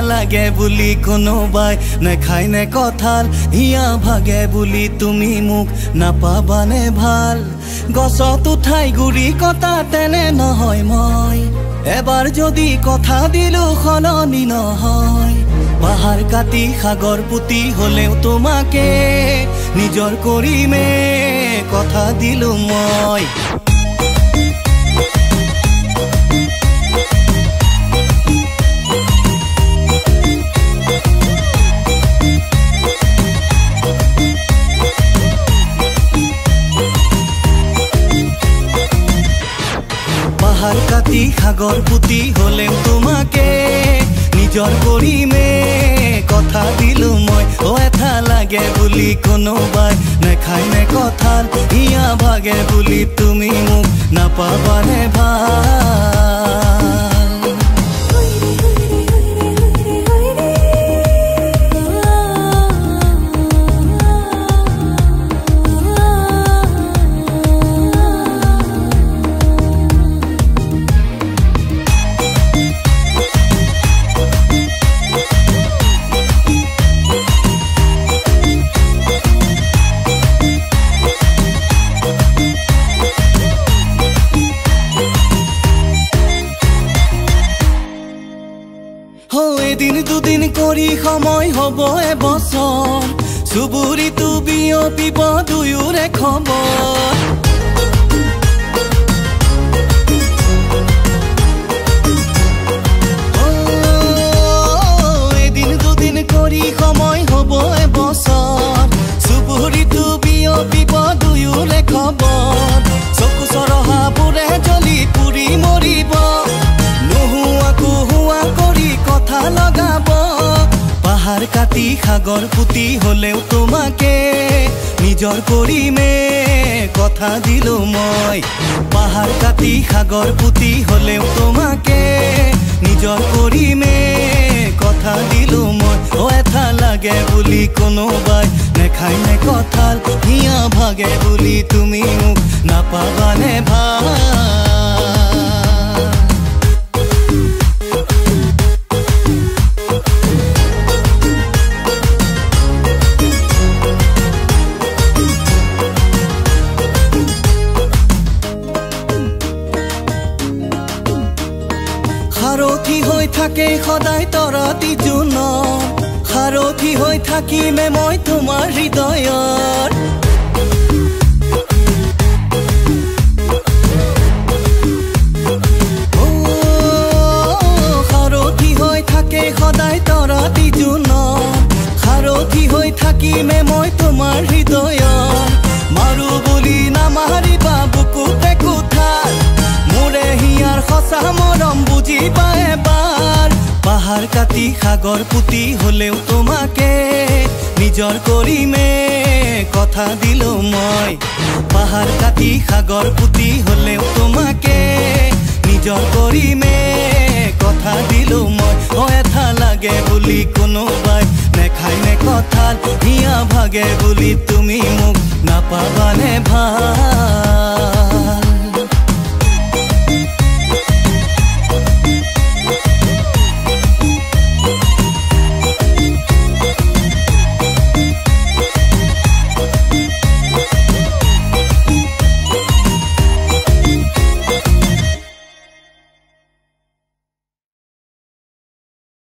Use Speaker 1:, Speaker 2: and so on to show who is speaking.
Speaker 1: লাগে বুলি কোনোবাই নেখায় নে কঁঠাল হিয়া ভাগে বুলি তুমি মোক নাপাবানে ভাল গছত উঠাই গুৰি কটা তেনে নহয় মই এবাৰ যদি কথা দিলো সলনি নহয় পাহাৰ কাটি সাগৰ পুতি হলেও তোমাকে নিজৰ কৰিমে কথা দিলো মই পাহাৰ কাটি সাগৰ পুতি হলেও তোমাকে নিজৰ কৰিমে কথা দিলো মই এটা লাগে বুলি কোনোবাই নেখায় নে কঁঠাল হিয়া ভাগে বুলি তুমি মোক নাপাবানে ভাল এদিন দুদিন কৰি সময় হব এবছৰ চুবুৰীটো বিয়পিব দুয়োৰে খবৰ এদিন দুদিন কৰি সময় হব এবছৰ চুবুৰীটো বিয়পিব দুয়োৰে খবৰ চকু চৰহাবোৰে জ্বলি পুৰি মৰিব নোহোৱাকো হোৱা কৰি কথা লগাব পাহাৰ কাটি সাগৰ পুতি হলেও তোমাকে নিজৰ কৰিমে কথা দিলো মই পাহাৰ কাটি সাগৰ পুতি হলেও তোমাকে নিজৰ কৰিমে কথা দিলো মই এটা লাগে বুলি কোনোবাই নেখায় নে কঁঠাল হিয়া ভাগে বুলি তুমি মোক নাপাবানে ভাল সাৰথি হৈ থাকে সদায় তৰাতি জোনৰ সাৰথি হৈ থাকিমে মই তোমাৰ হৃদয়ৰ সাৰথি হৈ থাকে সদায় তৰাতি জোনৰ সাৰথি হৈ থাকিমে মই তোমাৰ হৃদয়ৰ মাৰো বুলি নামাৰিবা বুকুতে কোঠাল মোৰে হিয়াৰ সঁচা মৰম বুজি পায় এবাৰ পাহাৰ কাটি সাগৰ পুতি হলেও তোমাকে নিজৰ কৰিমে কথা দিলো মই পাহাৰ কাটি সাগৰ পুতি হলেও তোমাকে নিজৰ কৰিমে কথা দিলো মই এটা লাগে বুলি কোনোবাই নেখায় নে কঁঠাল হিয়া ভাগে বুলি তুমি মোক নাপাবানে ভাল